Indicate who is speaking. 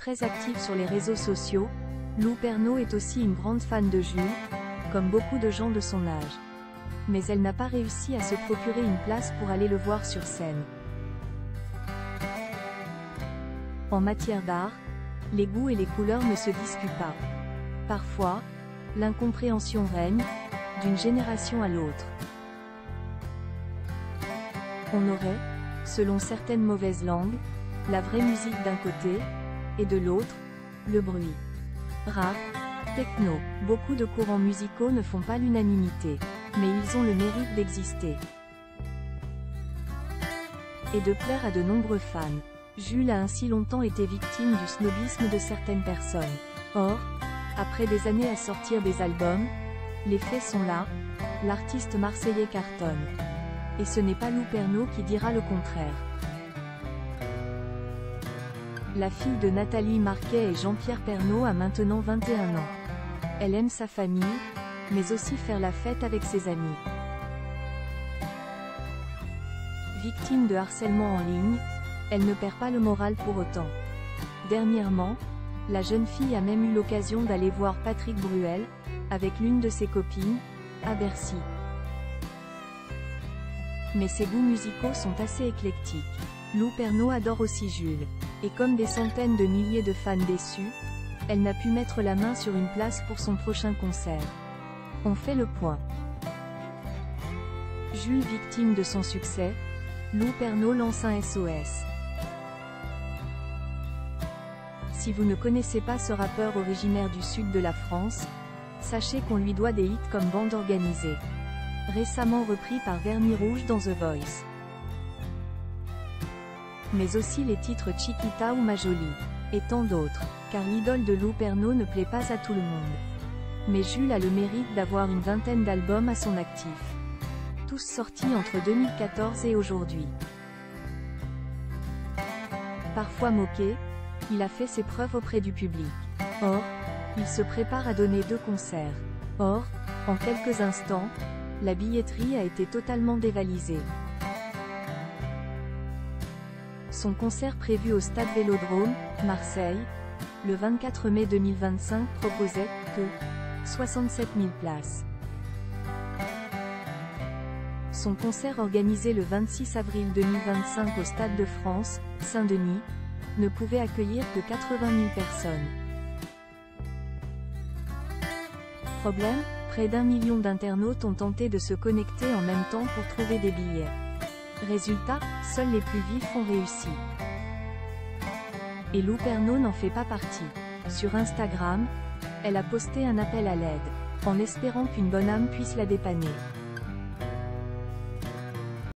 Speaker 1: très active sur les réseaux sociaux, Lou Pernaut est aussi une grande fan de Jules, comme beaucoup de gens de son âge. Mais elle n'a pas réussi à se procurer une place pour aller le voir sur scène. En matière d'art, les goûts et les couleurs ne se discutent pas. Parfois, l'incompréhension règne, d'une génération à l'autre. On aurait, selon certaines mauvaises langues, la vraie musique d'un côté, et de l'autre, le bruit. Rap, techno, beaucoup de courants musicaux ne font pas l'unanimité, mais ils ont le mérite d'exister et de plaire à de nombreux fans. Jules a ainsi longtemps été victime du snobisme de certaines personnes. Or, après des années à sortir des albums, les faits sont là, l'artiste marseillais cartonne. Et ce n'est pas Lou Pernaut qui dira le contraire. La fille de Nathalie Marquet et Jean-Pierre Pernaut a maintenant 21 ans. Elle aime sa famille, mais aussi faire la fête avec ses amis. Victime de harcèlement en ligne, elle ne perd pas le moral pour autant. Dernièrement, la jeune fille a même eu l'occasion d'aller voir Patrick Bruel, avec l'une de ses copines, à Bercy. Mais ses goûts musicaux sont assez éclectiques. Lou Pernaut adore aussi Jules. Et comme des centaines de milliers de fans déçus, elle n'a pu mettre la main sur une place pour son prochain concert. On fait le point. Jules victime de son succès, Lou Pernaut lance un SOS. Si vous ne connaissez pas ce rappeur originaire du sud de la France, sachez qu'on lui doit des hits comme Bande organisée, récemment repris par Vernis Rouge dans The Voice. Mais aussi les titres Chiquita ou Ma Jolie, et tant d'autres, car l'idole de Lou Pernaut ne plaît pas à tout le monde. Mais Jules a le mérite d'avoir une vingtaine d'albums à son actif. Tous sortis entre 2014 et aujourd'hui. Parfois moqué, il a fait ses preuves auprès du public. Or, il se prépare à donner 2 concerts. Or, en quelques instants, la billetterie a été totalement dévalisée. Son concert prévu au Stade Vélodrome, Marseille, le 24 mai 2025 proposait que 67 000 places. Son concert organisé le 26 avril 2025 au Stade de France, Saint-Denis, ne pouvait accueillir que 80 000 personnes. Problème, près d'1 million d'internautes ont tenté de se connecter en même temps pour trouver des billets. Résultat, seuls les plus vifs ont réussi. Et Lou Pernaut n'en fait pas partie. Sur Instagram, elle a posté un appel à l'aide, en espérant qu'une bonne âme puisse la dépanner.